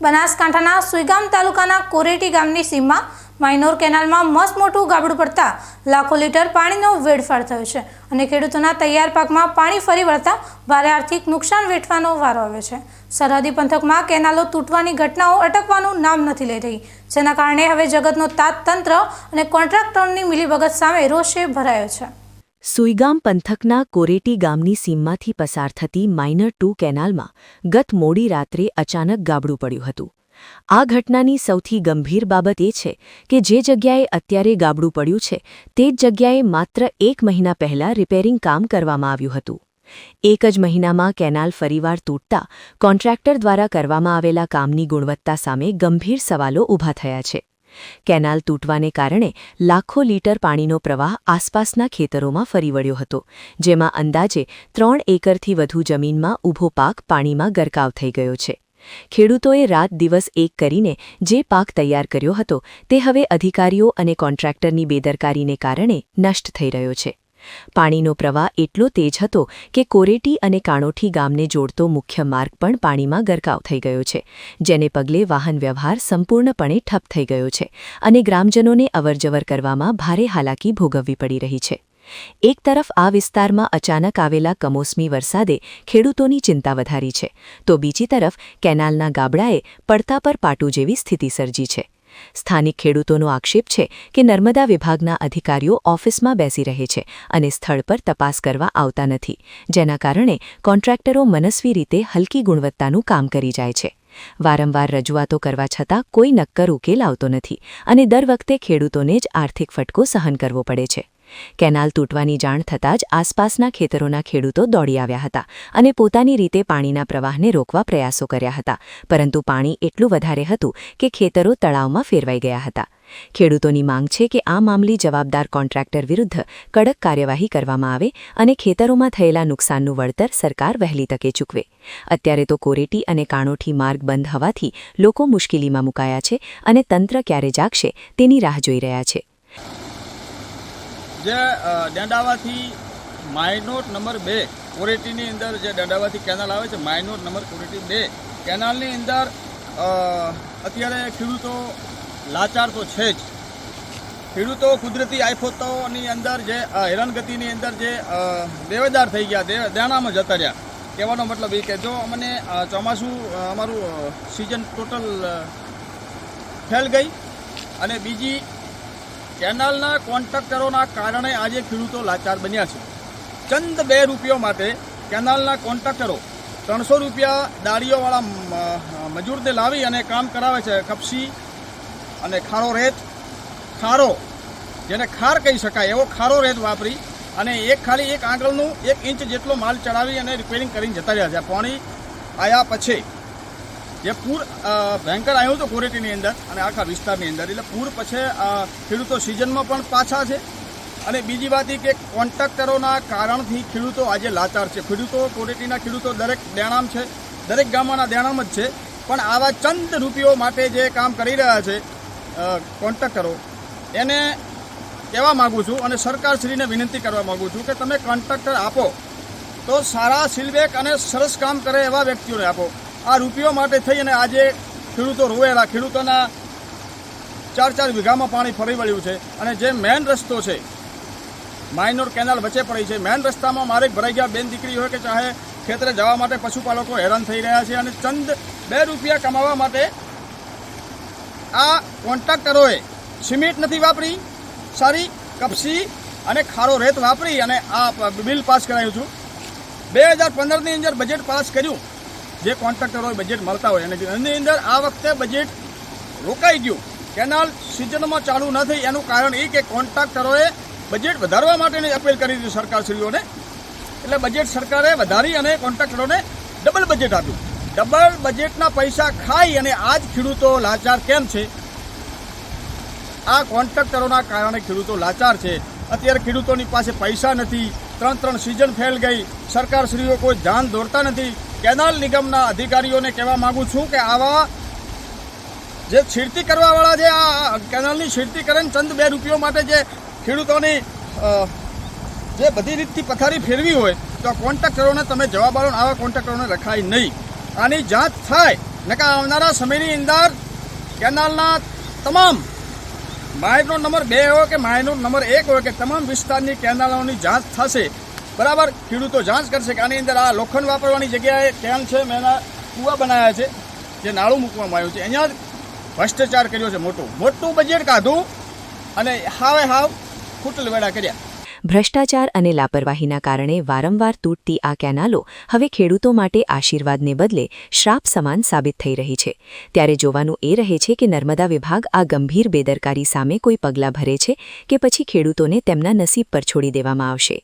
બનાસકાંઠાના સુઈગામ તાલુકાના કોરેટી ગામની સીમમાં માઇનોર કેનાલમાં મસ્ત મોટું ગાબડું પડતા લાખો લીટર પાણીનો વેડફાટ થયો છે અને ખેડૂતોના તૈયાર પાકમાં પાણી ફરી વળતા ભારે આર્થિક નુકસાન વેઠવાનો વારો આવ્યો છે। સરહદી પંથકમાં કેનાલો તૂટવાની ઘટનાઓ અટકવાનું નામ નથી લઈ રહી, જેના કારણે હવે જગતનો તાત તંત્ર અને કોન્ટ્રાક્ટરોની મિલીભગત સામે રોષે ભરાયો છે। સુઈગામ પંથકના કોરેટી ગામની સીમમાંથી પસાર થતી માઇનર 2 કેનાલમાં ગત મોડી રાત્રે અચાનક ગાબડું પડ્યું હતું। આ ઘટનાની સૌથી ગંભીર બાબત એ છે કે જે જગ્યાએ અત્યારે ગાબડું પડ્યું છે તે જ જગ્યાએ માત્ર 1 મહિના પહેલા રિપેરિંગ કામ કરવામાં આવ્યું હતું। એક જ મહિનામાં કેનાલ ફરીવાર તૂટતા કોન્ટ્રાક્ટર દ્વારા કરવામાં આવેલા કામની ગુણવત્તા સામે ગંભીર સવાલો ઊભા થયા છે। કેનાલ તૂટવાને કારણે લાખો લીટર પાણીનો પ્રવાહ આસપાસના ખેતરોમાં ફરી વળ્યો હતો, જેમાં અંદાજે 3 એકરથી વધુ જમીનમાં ઊભો પાક પાણીમાં ગરકાવ થઈ ગયો છે। ખેડૂતોએ રાત દિવસ એક કરીને જે પાક તૈયાર કર્યો હતો તે હવે અધિકારીઓ અને કોન્ટ્રાક્ટરની બેદરકારીને કારણે નષ્ટ થઈ રહ્યો છે। પાણીનો પ્રવાહ એટલો તેજ હતો કે કોરેટી અને કાણોઠી ગામને જોડતો મુખ્ય માર્ગ પણ પાણીમાં ગરકાવ થઈ ગયો છે, જેને પગલે વાહન વ્યવહાર સંપૂર્ણપણે ઠપ થઈ ગયો છે અને ગ્રામજનોને અવરજવર કરવામાં ભારે હાલાકી ભોગવવી પડી રહી છે। એક તરફ આ વિસ્તારમાં અચાનક આવેલા કમોસમી વરસાદે ખેડૂતોની ચિંતા વધારી છે, તો બીજી તરફ કેનાલના ગાબડાએ પડતા પર પાટું જેવી સ્થિતિ સર્જી છે। સ્થાનિક ખેડૂતોનો આક્ષેપ છે કે નર્મદા વિભાગના અધિકારીઓ ઓફિસમાં બેસી રહે છે અને સ્થળ પર તપાસ કરવા આવતા નથી, જેના કારણે કોન્ટ્રાક્ટરો મનસ્વી રીતે હલકી ગુણવત્તાનું કામ કરી જાય છે। વારંવાર રજૂઆતો કરવા છતાં કોઈ નક્કર ઉકેલ આવતો નથી અને દર વખતે ખેડૂતોને જ આર્થિક ફટકો સહન કરવો પડે છે। કેનાલ તૂટવાની જાણ થતાં જ આસપાસના ખેતરોના ખેડૂતો દોડી આવ્યા હતા અને પોતાની રીતે પાણીના પ્રવાહને રોકવા પ્રયાસો કર્યા હતા, પરંતુ પાણી એટલું વધારે હતું કે ખેતરો તળાવમાં ફેરવાઈ ગયા હતા। ખેડૂતોની માંગ છે કે આ મામલે જવાબદાર કોન્ટ્રાક્ટર વિરુદ્ધ કડક કાર્યવાહી કરવામાં આવે અને ખેતરોમાં થયેલા નુકસાનનું વળતર સરકાર વહેલી તકે ચૂકવે। અત્યારે તો કોરેટી અને કાણોઠી માર્ગ બંધ હોવાથી લોકો મુશ્કેલીમાં મુકાયા છે અને તંત્ર ક્યારે જાગશે તેની રાહ જોઈ રહ્યા છે। જે ડેંડાવાથી માઇનોર નંબર 2 કોરેટીની અંદર જે ડેંડાવાથી કેનાલ આવે છે, માઇનોર નંબર કોરેટી 2 કેનાલની અંદર અત્યારે ખેડૂતો લાચાર તો છે જ। ખેડૂતો કુદરતી આફતોની અંદર જે હેરાનગતિની અંદર જે બેવેદાર થઈ ગયા, દેણામાં જતા રહ્યા। કહેવાનો મતલબ એ કે જો અમને ચોમાસું અમારું સિઝન ટોટલ ફેલ ગઈ અને બીજી કેનાલના કોન્ટ્રાક્ટરોના કારણે આજે ખેડૂતો લાચાર બન્યા છે। ચંદ 2 રૂપિયા માટે કેનાલના કોન્ટ્રાક્ટરો 300 રૂપિયા દાળીઓવાળા મજૂરને લાવી અને કામ કરાવે છે। કપસી અને ખારો રેત, ખારો જેને ખાર કહી શકાય એવો ખારો રેત વાપરી અને ખાલી એક આંગળનું 1 ઇંચ જેટલો માલ ચડાવી અને રિપેરિંગ કરીને જતા રહ્યા છે। પાણી આવ્યા પછી જે પૂર ભયંકર આવ્યું હતું કોરેટીની અંદર અને આખા વિસ્તારની અંદર, એટલે પૂર પછી ખેડૂતો સિઝનમાં પણ પાછા છે અને બીજી વાત એ કે કોન્ટ્રાક્ટરોના કારણથી ખેડૂતો આજે લાચાર છે। ખેડૂતો કોરેટીના ખેડૂતો દરેક દેણામ છે, દરેક ગામના દેણામ જ છે, પણ આવા ચંદ રૂપિયો માટે જે કામ કરી રહ્યા છે કોન્ટ્રાક્ટરો, એને કહેવા માગું છું અને સરકારશ્રીને વિનંતી કરવા માગું છું કે તમે કોન્ટ્રાક્ટર આપો તો સારા સિલબેક અને સરસ કામ કરે એવા વ્યક્તિઓને આપો। આ રૂપિયો માટે થઈ અને આજે ખેડૂતો રોવેલા, ખેડૂતોના 4 વીઘામાં પાણી ફરી વળ્યું છે અને જે મેન રસ્તો છે માઇનોર કેનાલ વચ્ચે પડી છે, મેન રસ્તામાં મારે ભરાઈ ગયા બેન દીકરી હોય કે ચાહે ખેતરે જવા માટે પશુપાલકો હેરાન થઈ રહ્યા છે અને ચંદ 2 રૂપિયા કમાવા માટે આ કોન્ટ્રાક્ટરોએ સિમેન્ટ નથી વાપરી, સારી કપસી અને ખારો રેત વાપરી અને આ બિલ પાસ કરાયું છું। 2015ની અંદર બજેટ પાસ કર્યું, જે કોન્ટ્રાક્ટરોએ બજેટ મળતા હોય અને એની અંદર આ વખતે બજેટ રોકાઈ ગયું, કેનાલ સિઝનમાં ચાલુ ન થઈ। એનું કારણ એ કે કોન્ટ્રાક્ટરોએ બજેટ વધારવા માટેની અપીલ કરી હતી સરકારશ્રીઓને, એટલે બજેટ સરકારે વધારી અને કોન્ટ્રાક્ટરોને ડબલ બજેટ આપ્યું। ડબલ બજેટના પૈસા ખાઈ અને આજ ખેડૂતો લાચાર કેમ છે? આ કોન્ટ્રાક્ટરોના કારણે ખેડૂતો લાચાર છે। અત્યારે ખેડૂતોની પાસે પૈસા નથી, 3 સિઝન ફેલ ગઈ, સરકારશ્રીઓ કોઈ ધ્યાન દોરતા નથી। કેનાલ નિગમના અધિકારીઓને કહેવા માગું છું કે આવા જે છેડતી કરવાવાળા છે, આ કેનાલની છેડતી કરીને ચંદ 2 રૂપિયો માટે જે ખેડૂતોની જે બધી રીતથી પથારી ફેરવી હોય તો આ કોન્ટ્રાક્ટરોને તમે જવાબ આપો, આવા કોન્ટ્રાક્ટરોને રખાય નહીં। આની જાંચ થાય નકા આવનારા સમયની અંદર કેનાલના તમામ માઇનોર નંબર 2 હોય કે માઇનોર નંબર 1 હોય કે તમામ વિસ્તારની કેનાલોની જાંચ થશે. બરાબર, ખેડૂતો જાંચ કરશે કે આની અંદર આ લોખંડ વાપરવાની જગ્યાએ કેન છે, મેં એના કૂવા બનાવ્યા છે, જે નાળું મૂકવામાં આવ્યું છે, અહીંયા ભ્રષ્ટાચાર કર્યો છે, મોટું બજેટ કાઢું અને હાવ ખૂટલ વેડા કર્યા. ભ્રષ્ટાચાર અને લાપરવાહીના કારણે વારંવાર તૂટતી આ કેનાલો હવે ખેડૂતો માટે આશીર્વાદને બદલે શ્રાપ સમાન સાબિત થઈ રહી છે. ત્યારે જોવાનું એ રહે છે કે નર્મદા વિભાગ આ ગંભીર બેદરકારી સામે કોઈ પગલાં ભરે છે કે પછી ખેડૂતોને તેમના નસીબ પર છોડી દેવામાં આવશે.